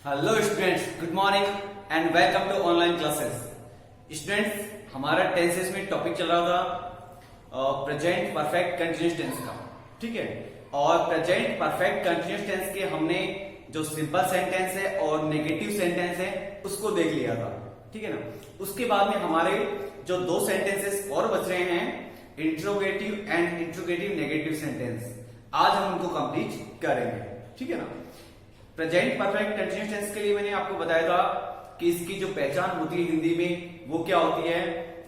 Hello students, good morning and welcome to online classes. Students, हमारा tenses में topic चल रहा था प्रेजेंट परफेक्ट कंटिन्यूअस टेंस का। ठीक है, और प्रेजेंट परफेक्ट कंटिन्यूअस टेंस के हमने जो सिंपल सेंटेंस है और नेगेटिव सेंटेंस है उसको देख लिया था। ठीक है ना। उसके बाद में हमारे जो दो सेंटेंसेस और बच रहे हैं, interrogative and interrogative negative sentence, आज हम उनको कंप्लीट करेंगे। ठीक है ना। प्रेजेंट परफेक्ट कंटिन्यूअस टेंस के लिए मैंने आपको बताया था कि इसकी जो पहचान होती है हिंदी में वो क्या होती है।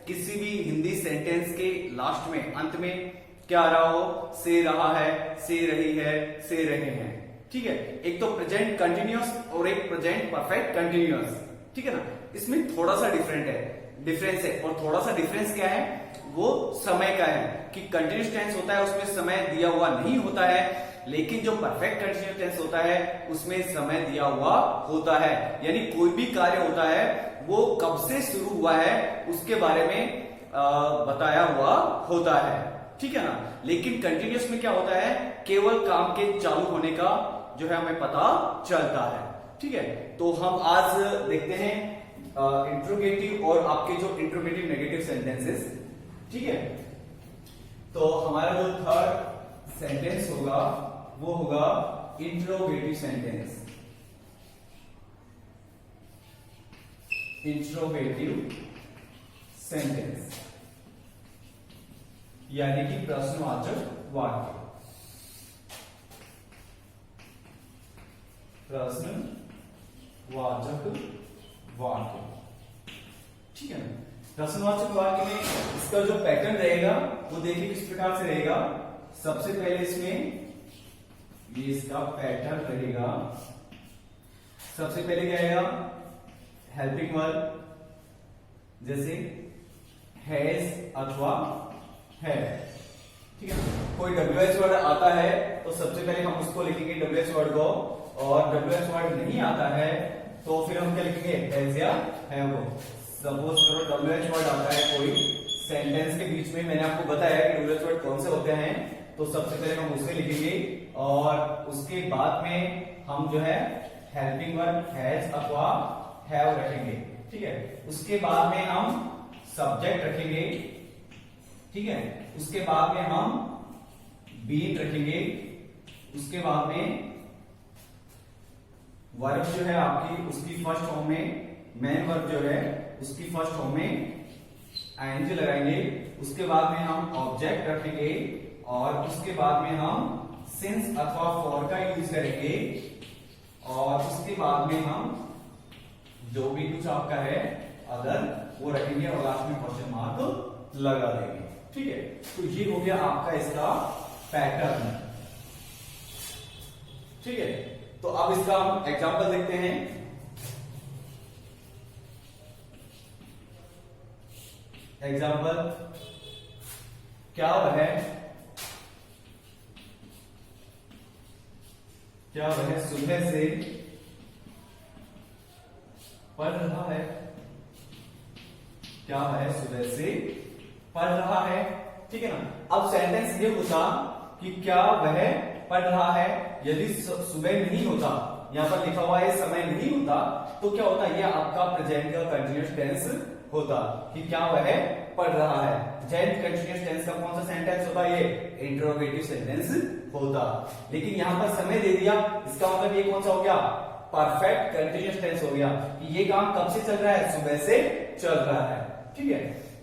किसी भी हिंदी सेंटेंस के लास्ट में, अंत में क्या आ रहा हो, से रहा है, से रही है, से रहे हैं। ठीक है, एक तो प्रेजेंट कंटिन्यूअस और एक प्रेजेंट परफेक्ट कंटिन्यूअस। ठीक है ना। इसमें थोड़ा सा डिफरेंस है और थोड़ा सा डिफरेंस क्या है, वो समय का है कि कंटिन्यूअस टेंस होता है उसमें समय दिया हुआ नहीं होता है, लेकिन जो परफेक्ट कंटिन्यूअस टेंस होता है उसमें समय दिया हुआ होता है। यानी कोई भी कार्य होता है वो कब से शुरू हुआ है उसके बारे में बताया हुआ होता है। ठीक है ना। लेकिन कंटिन्यूअस में क्या होता है, केवल काम के चालू होने का जो है हमें पता चलता है। ठीक है, तो हम आज देखते हैं इंट्रोगेटिव और आपके जो इंट्रोगेटिव नेगेटिव सेंटेंसेस। ठीक है, तो हमारा जो थर्ड सेंटेंस होगा वो होगा इंट्रोगेटिव सेंटेंस। इंट्रोगेटिव सेंटेंस यानी कि प्रश्नवाचक वाक्य। प्रश्नवाचक वाक्य। ठीक है ना। प्रश्नवाचक वाक्य में इसका जो पैटर्न रहेगा वो देखिए किस प्रकार से रहेगा। सबसे पहले इसमें ये इसका पैटर्न रहेगा। सबसे पहले क्या आएगा, हेल्पिंग वर्ब, जैसे हैज अथवा है। ठीक है, कोई WH वर्ड आता है तो सबसे पहले हम उसको लिखेंगे WH वर्ड को, और WH वर्ड नहीं आता है तो फिर हम क्या लिखेंगे, हैज या हैव को। सपोज करो WH वर्ड आता है कोई सेंटेंस के बीच में, मैंने आपको बताया कि WH वर्ड कौन से होते हैं, तो सबसे पहले हम उसे लिखेंगे और उसके बाद में हम जो है हेल्पिंग वर्ब हैज अथवा हैव रखेंगे। ठीक है, उसके बाद में हम सब्जेक्ट रखेंगे। ठीक है, उसके बाद में हम बीन रखेंगे। उसके बाद में वर्ब जो है आपकी उसकी फर्स्ट फॉर्म में, मेन वर्ब जो है उसकी फर्स्ट फॉर्म में आईएनजी लगाएंगे। उसके बाद में हम ऑब्जेक्ट रखेंगे और उसके बाद में हम सिंस अथवा फॉर का यूज करेंगे, और उसके बाद में हम जो भी कुछ आपका है अदर वो रखेंगे और लास्ट में क्वेश्चन मार्क लगा देंगे। ठीक है, तो ये हो गया आपका इसका पैटर्न। ठीक है, तो अब इसका हम एग्जांपल देखते हैं। एग्जांपल क्या वह सुबह से पढ़ रहा है। क्या वह सुबह से पढ़ रहा है। ठीक है ना। अब सेंटेंस ये होता कि क्या वह पढ़ रहा है, यदि सुबह नहीं होता, यहां पर लिखा हुआ है समय नहीं होता, तो क्या होता, ये आपका प्रेजेंट का कंटिन्यूअस टेंस होता कि क्या वह पढ़ रहा है। प्रेजेंट कंटिन्यूअस टेंस का कौन सा सेंटेंस होता, ये इंट्रोगेटिव सेंटेंस होता। लेकिन यहां पर समय दे दिया, इसका मतलब ये कौन सा हो गया, परफेक्ट कंटिन्यूअस टेंस हो गया कि ये काम कब से चल रहा है, सुबह से चल रहा है। ठीक है,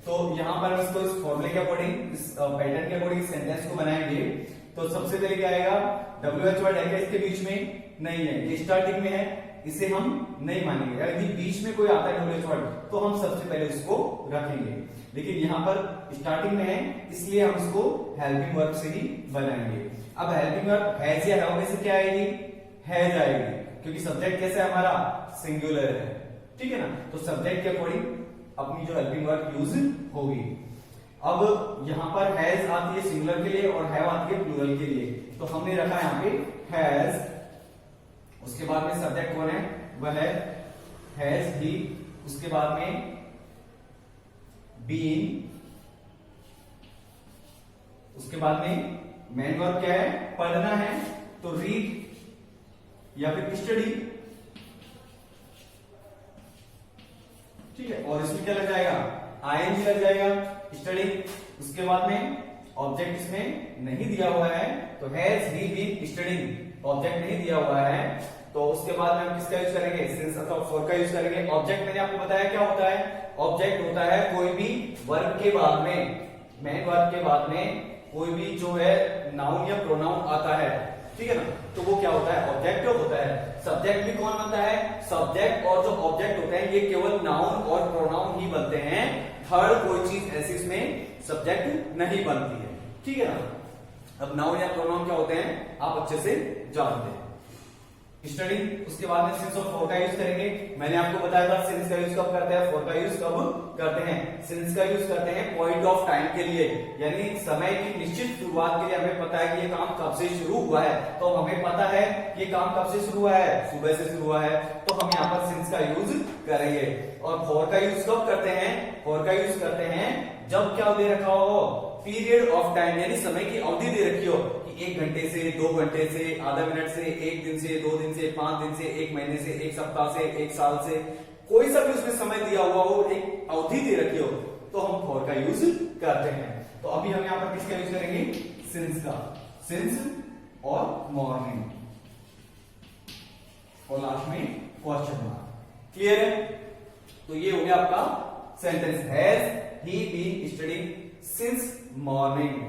तो यहां पर इसको इस फॉर्मूले के अकॉर्डिंग, इस पैटर्न के अकॉर्डिंग सेंटेंस को बनाएंगे। तो सबसे पहले क्या आएगा, WH वर्ड है क्या इसके बीच में, नहीं है, ये स्टार्टिंग में है, इसे हम नहीं मानेंगे। यदि बीच में कोई आता है WH वर्ड तो हम सबसे पहले उसको रखेंगे, लेकिन यहां पर स्टार्टिंग में है इसलिए हम इसको हेल्पिंग वर्ब से ही बनाएंगे। अब हेल्पिंग वर्ब हैज या हैव में से क्या आएगी, हैज आएगी, क्योंकि सब्जेक्ट कैसा है हमारा, सिंगुलर है। ठीक है ना। तो सब्जेक्ट के अकॉर्डिंग अपनी जो हेल्पिंग वर्ब यूज होगी। अब यहां पर हैज आती है सिंगुलर के लिए और हैव आती है प्लूरल के लिए, तो हमने रखा है यहां पे हैज। उसके बाद में सब्जेक्ट कौन है, वह है हैज ही। उसके बाद में बीन। उसके बाद में मेन वर्ब क्या है, पढ़ना है, तो रीड या फिर स्टडी। और इसमें क्या लग जाएगा, आईएनजी लग जाएगा, स्टडिंग। उसके बाद में ऑब्जेक्ट इसमें नहीं दिया हुआ है, तो has he been studying, object नहीं दिया हुआ है, तो उसके बाद में हम किसका यूज करेंगे, सिंस अथवा फॉर का यूज करेंगे। ऑब्जेक्ट मैंने आपको बताया क्या होता है, ऑब्जेक्ट होता है कोई भी वर्ब के बाद में, मेन वर्ब के बाद में कोई भी जो है नाउन या प्रोनाउन आता है, ठीक है ना, तो वो क्या होता है, ऑब्जेक्ट होता है। सब्जेक्ट भी कौन बनता है, सब्जेक्ट और जो ऑब्जेक्ट होते हैं ये केवल नाउन और प्रोनाउन ही बनते हैं, थर्ड कोई चीज ऐसी इसमें सब्जेक्ट नहीं बनती है, ठीक है ना। अब नाउन या प्रोनाउन क्या होते हैं आप अच्छे से जानते हैं। स्टडिंग, उसके बाद में सिंस और फॉर का यूज करेंगे। मैंने आपको बताया था सिंस का यूज कब करते हैं, फॉर का यूज कब करते हैं। सिंस का यूज करते हैं पॉइंट ऑफ टाइम के लिए, यानी समय की निश्चित शुरुआत के लिए। हमें पता है कि ये काम कब से शुरू हुआ है, तो हमें पता है ये काम कब से शुरू हुआ है, सुबह से शुरू हुआ है, तो हम यहाँ पर सिंस का यूज करेंगे। और फॉर का यूज कब करते हैं, फॉर का यूज करते हैं जब क्या दे रखा हो, पीरियड ऑफ टाइम, यानी समय की अवधि दे रखी हो, 1 घंटे से, 2 घंटे से, आधा मिनट से, 1 दिन से, 2 दिन से, 5 दिन से, 1 महीने से, 1 सप्ताह से, 1 साल से, कोई सा भी उसमें समय दिया हुआ हो, एक अवधि दे रखी हो, तो हम फॉर का यूज करते हैं। तो अभी हम यहाँ पर किसका यूज करेंगे, सिंस का, सिंस और मॉर्निंग, और लास्ट में क्वेश्चन मार्क। क्लियर है, तो ये हो गया आपका sentence, has he been studying since morning,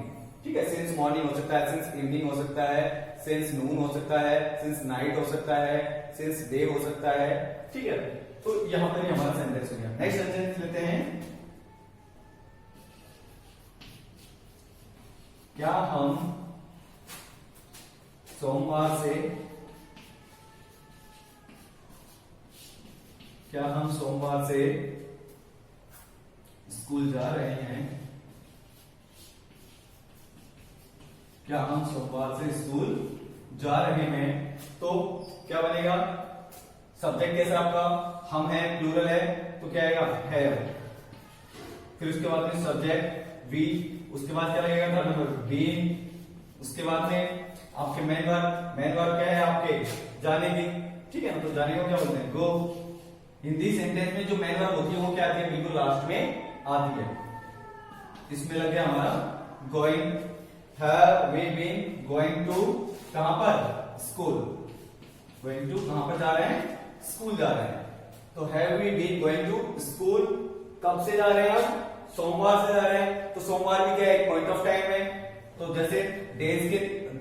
ठीक है। सिंस मॉर्निंग हो सकता है, सिंस इवनिंग हो सकता है, सिंस नून हो सकता है, सिंस नाइट हो सकता है, सिंस डे हो सकता है, ठीक है। तो यहां पर हमारा सेंटेंस हो गया। नेक्स्ट सेंटेंस लेते हैं, क्या हम सोमवार से, क्या हम सोमवार से स्कूल जा रहे हैं, क्या हम सोमवार से स्कूल जा रहे हैं, तो क्या बनेगा, सब्जेक्ट कैसा आपका, हम है, प्लूरल है, तो क्या आएगा, हैव। फिर उसके बाद में सब्जेक्ट वी, उसके बाद क्या लगेगा, थर्ड नंबर बीइंग, उसके बाद में आपके मेन वर्ब, मेन वर्ब क्या है आपके, जाने की, ठीक है ना, तो जाने को क्या बोलते हैं, गो। हिंदी सेंटेंस में जो मेन वर्ब होती है वो क्या आती है, बिल्कुल लास्ट में आती है। इसमें लग गया हमारा going, have we been going to, कहां पर, स्कूल, going to कहां पर जा रहे हैं, स्कूल जा रहे हैं, तो have we been going to school, कब से जा रहे हैं हम, सोमवार से जा रहे हैं, तो सोमवार भी क्या है, एक पॉइंट ऑफ टाइम है, तो जैसे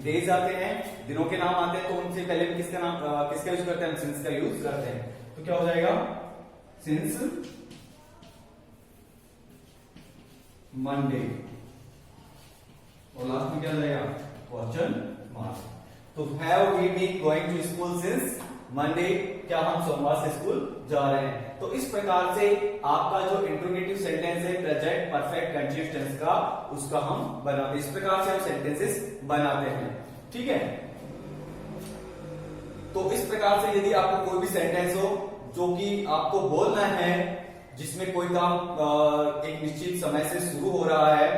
डेज आते हैं, दिनों के नाम आते हैं, तो उनसे पहले भी किसका नाम, किसका यूज करते हैं हम, सिंस का यूज करते हैं, तो क्या हो जाएगा, सिंस मंडे, और लास्ट में क्या जाएगा, क्वेश्चन मार्क। तो have we been going to school since Monday, क्या हम सोमवार से स्कूल जा रहे हैं। तो इस प्रकार से आपका जो इंट्रोगेटिव सेंटेंस है प्रेजेंट परफेक्ट कंटीन्यूअस टेंस का, उसका हम बनाते, इस प्रकार से हम सेंटेंसेस बनाते हैं, ठीक है। तो इस प्रकार से यदि आपको कोई भी सेंटेंस हो जो कि आपको बोलना है, जिसमें कोई काम एक निश्चित समय से शुरू हो रहा है,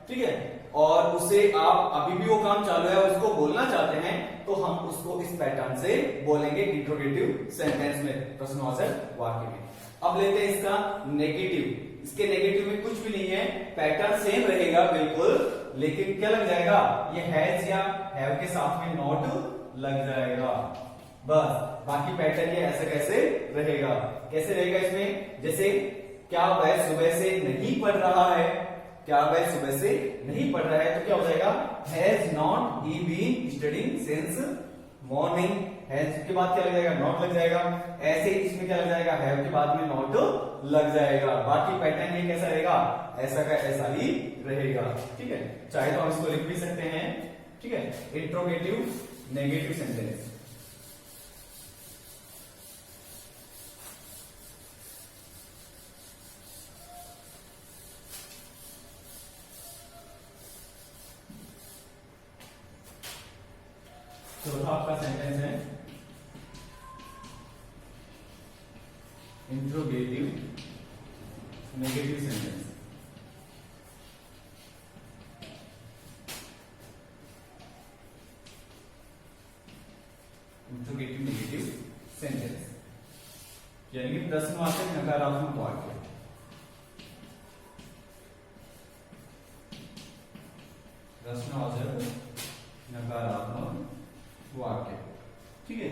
ठीक है, और उसे आप अभी भी वो काम चालू है और उसको बोलना चाहते हैं, तो हम उसको इस पैटर्न से बोलेंगे इंट्रोगेटिव सेंटेंस में, प्रश्नवाचक वाक्य में। अब लेते हैं इसका नेगेटिव। इसके नेगेटिव में कुछ भी नहीं है, पैटर्न सेम रहेगा बिल्कुल, लेकिन क्या लग जाएगा, ये हैज या हैव के साथ में नॉट लग जाएगा, बस। बाकी पैटर्न ये ऐसे कैसे रहेगा, कैसे रहेगा इसमें, जैसे क्या वह सुबह से नहीं पढ़ रहा है, क्या वह सुबह से नहीं पढ़ रहा है, तो क्या हो जाएगा, has not he been studying since morning, has के बाद क्या लग जाएगा, नॉट लग जाएगा। ऐसे ही इसमें क्या लग जाएगा, हैव के बाद में नॉट लग जाएगा। बाकी पैटर्न ये कैसा रहेगा, ऐसा का ऐसा ही रहेगा, ठीक है। चाहे तो हम इसको लिख भी सकते हैं, ठीक है, इंट्रोगेटिव नेगेटिव सेंटेंस। चौथा आपका सेंटेंस है interrogative negative sentence. Interrogative negative sentence यानी कि प्रश्नवाचक नकारात्मक वाक्य। प्रश्नवाचक नकारात्मक वाक्य। ठीक है,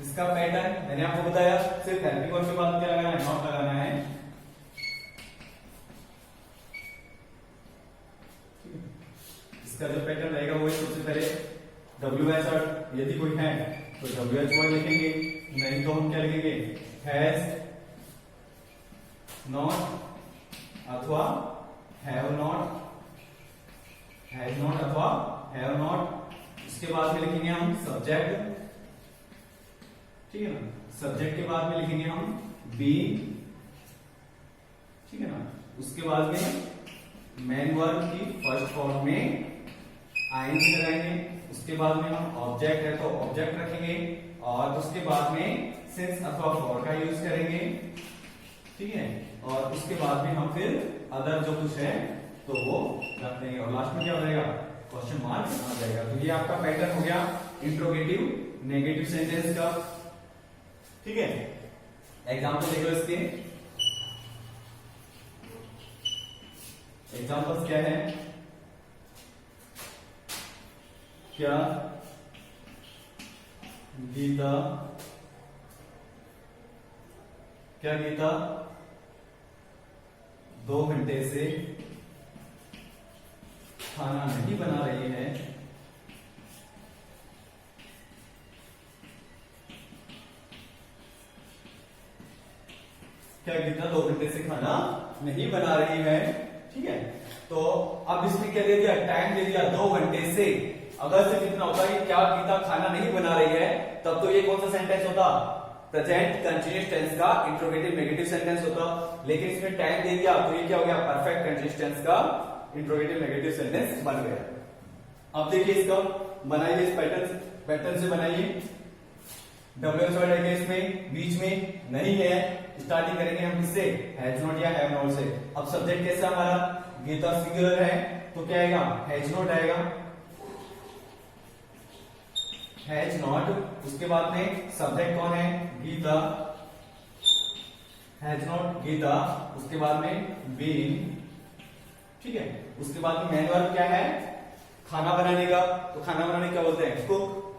इसका पैटर्न मैंने आपको बताया, सिर्फ हेल्पिंग वर्ब के बाद क्या लगाना है, नॉट लगाना है। इसका जो पैटर्न रहेगा वो सबसे पहले WH यदि कोई है तो WH वर्ड लिखेंगे, नहीं तो हम क्या लिखेंगे, हैज नॉट अथवा हैव नॉट, हैज नॉट अथवा हैव नॉट। इसके बाद में लिखेंगे हम सब्जेक्ट, ठीक है ना, सब्जेक्ट के बाद में लिखेंगे हम बीइंग, ठीक है ना। उसके बाद में मेन वर्ब की फर्स्ट फॉर्म में आईएनजी लगाएंगे। उसके बाद में हम ऑब्जेक्ट है तो ऑब्जेक्ट रखेंगे, और उसके बाद में सिंस अथवा फॉर का यूज करेंगे, ठीक है। और उसके बाद में हम फिर अदर जो कुछ है तो वो रख देंगे, और लास्ट में क्या हो जाएगा, क्वेश्चन मार्क आ जाएगा। तो ये आपका पैटर्न हो गया इंट्रोगेटिव नेगेटिव सेंटेंस का। ठीक है, एग्जाम्पल देख लो इसके। एग्जाम्पल्स क्या है, क्या गीता, क्या गीता 2 घंटे से खाना नहीं बना रही है, क्या गीता 2 घंटे से खाना नहीं बना रही है। ठीक है, तो अब इसमें क्या दे दिया, टाइम दे दिया 2 घंटे से। अगर सिर्फ इतना होता कि क्या गीता खाना नहीं बना रही है, तब तो ये कौन सा सेंटेंस होता, प्रेजेंट कंटीन्यूअस टेंस का इंट्रोगेटिव नेगेटिव सेंटेंस होता। लेकिन इसमें टाइम दे दिया तो ये क्या हो गया, परफेक्ट कंटीन्यूअस टेंस का इंट्रोगेटिव नेगेटिव सेंटेंस बन गया। अब देखिए इसका बनाइए, इस पैटर्न से बनाइए। WH वर्ड है इसमें बीच में नहीं है, स्टार्टिंग करेंगे हम किससे, हैज नॉट या हैव नॉट से। अब सब्जेक्ट कैसा हमारा, गीता सिंगुलर है तो क्या आएगा, हैज नॉट आएगा, हैज नॉट। उसके बाद में सब्जेक्ट कौन है, गीता, हैज नॉट गीता। उसके बाद में बीइंग, ठीक है। उसके बाद में मेन वर्ब क्या है, खाना बनाने का, तो खाना बनाने क्या बोलते हैं, कुक,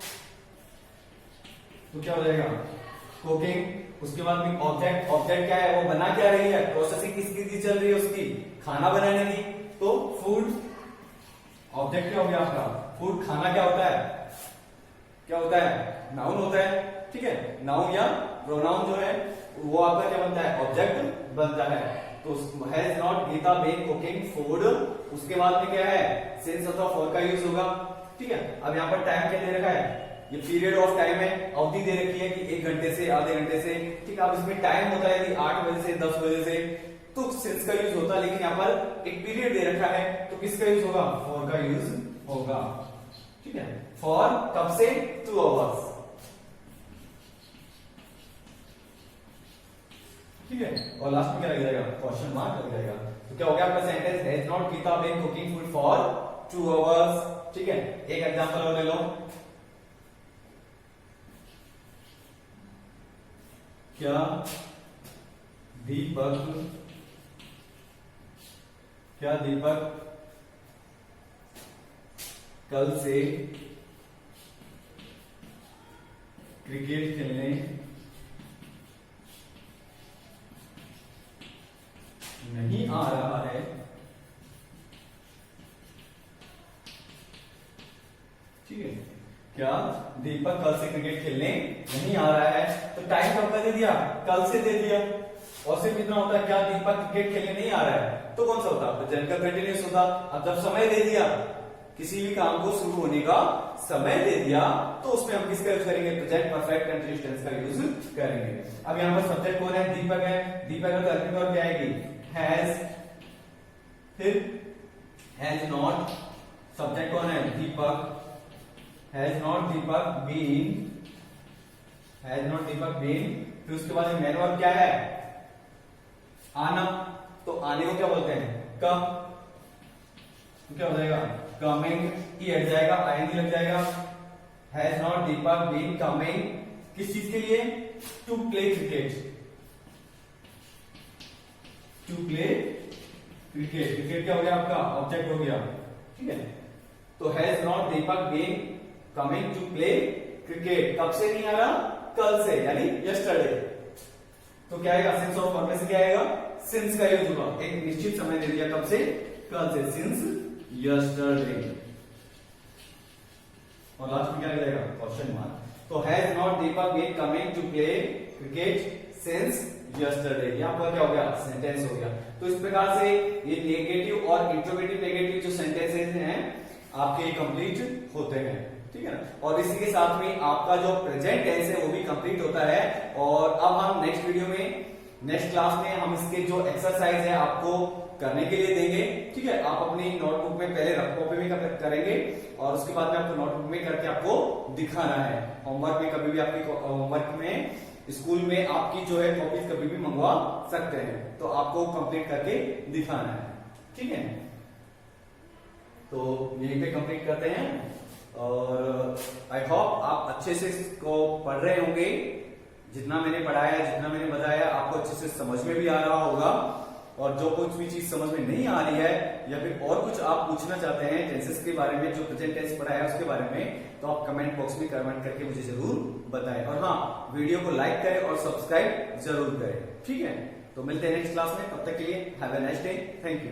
तो क्या हो जाएगा, कुकिंग। उसके बाद में ऑब्जेक्ट, ऑब्जेक्ट क्या है, वो बना क्या रही है, प्रोसेसिंग किसकी की चल रही है उसकी, खाना बनाने की, तो फूड। ऑब्जेक्ट क्या हो गया आपका, फूड। खाना क्या होता है, क्या होता है, नाउन होता है, ठीक है। नाउन या प्रोनाउन जो है वो आपका क्या बनता है, ऑब्जेक्ट बनता है। तो has not Geeta been cooking food. उसके बाद में क्या है, सिंस अथवा फॉर का यूज होगा, ठीक है। अब यहाँ पर टाइम क्या दे रखा है, ये पीरियड ऑफ टाइम है, अवधि दे रखी है कि 1 घंटे से, आधे घंटे से, ठीक है। अब इसमें टाइम होता है यदि 8 बजे से 10 बजे से, तो सिंस का यूज होता है। लेकिन यहाँ पर एक पीरियड दे रखा है तो किसका यूज होगा, फॉर का यूज होगा, ठीक है। फॉर कब से, 2 आवर्स, ठीक है। और लास्ट में क्या लग जाएगा, क्वेश्चन मार्क लग जाएगा। तो क्या हो गया आपका sentence, has not Geeta been cooking food for 2 hours, ठीक है। एक एग्जांपल और ले लो, क्या दीपक, क्या दीपक कल से क्रिकेट खेलने नहीं आ रहा है, ठीक है। क्या दीपक कल से क्रिकेट खेलने नहीं आ रहा है, तो टाइम कब का दे दिया, कल से दे दिया। और सिर्फ इतना होता है, क्या दीपक क्रिकेट खेलने नहीं आ रहा है, तो कौन सा होता, प्रेजेंट का कंटिन्यूअस होता। अब जब समय दे दिया, किसी भी काम को शुरू होने का समय दे दिया, तो उसमें हम किसका यूज करेंगे, प्रेजेंट परफेक्ट कंटीन्यूअस टेंस का यूज करेंगे। अब यहाँ पर सब्जेक्ट कौन है, दीपक है, दीपक का हेल्पिंग वर्ब क्या आएगी, हैज, फिर हैज नॉट, सब्जेक्ट कौन है, Deepak, has not Deepak been, has not Deepak been. फिर उसके बाद मेन वर्ब क्या है, आना, तो आने को क्या बोलते हैं, कम, तो क्या हो जाएगा, कमिंग, ई हट जाएगा, आईएनजी लग जाएगा। Has not Deepak been coming, किस चीज के लिए, to play cricket, to play cricket, cricket क्या हो गया आपका, ऑब्जेक्ट हो गया, ठीक है। तो has not Deepak been coming to play cricket, कब से नहीं आ रहा, कल से, यानी यस्टरडे। तो क्या आएगा, सिंस ऑफ वर्ब में से क्या आएगा, सिंस का यूज होगा, एक निश्चित समय दे दिया, कब से, कल से, सिंस यस्टरडे। और लास्ट में क्या आ जाएगा, क्वेश्चन मार्क। तो has not Deepak been coming to play cricket since yesterday, यहां पर क्या हो गया, सेंटेंस हो गया। तो इस प्रकार से ये नेगेटिव और इंट्रोगेटिव नेगेटिव जो सेंटेंसेस हैं आपके कंप्लीट होते हैं, ठीक है ना। और इसी के साथ में आपका जो प्रेजेंट टेंस है वो भी कंप्लीट होता है। और अब हम नेक्स्ट वीडियो में, नेक्स्ट क्लास में हम इसके जो एक्सरसाइज है आपको करने के लिए देंगे, ठीक है। आप अपनी नोटबुक में पहले रफ कॉपी में करेंगे और उसके बाद में आपको नोटबुक में करके आपको दिखाना है। होमवर्क में कभी भी आपकी होमवर्क में स्कूल में आपकी जो है कॉपीज कभी भी मंगवा सकते हैं, तो आपको कंप्लीट करके दिखाना है, ठीक है। तो यहीं पे कंप्लीट करते हैं और आई होप आप अच्छे से इसको पढ़ रहे होंगे। जितना मैंने पढ़ाया, जितना मैंने बताया आपको अच्छे से समझ में भी आ रहा होगा। और जो कुछ भी चीज समझ में नहीं आ रही है या फिर और कुछ आप पूछना चाहते हैं टेंसेस के बारे में, जो प्रेजेंट टेंस पढ़ा है उसके बारे में, तो आप कमेंट बॉक्स में कमेंट करके मुझे जरूर बताएं। और हाँ, वीडियो को लाइक करें और सब्सक्राइब जरूर करें, ठीक है। तो मिलते हैं नेक्स्ट क्लास में, तब तक के लिए have a nice day, thank you.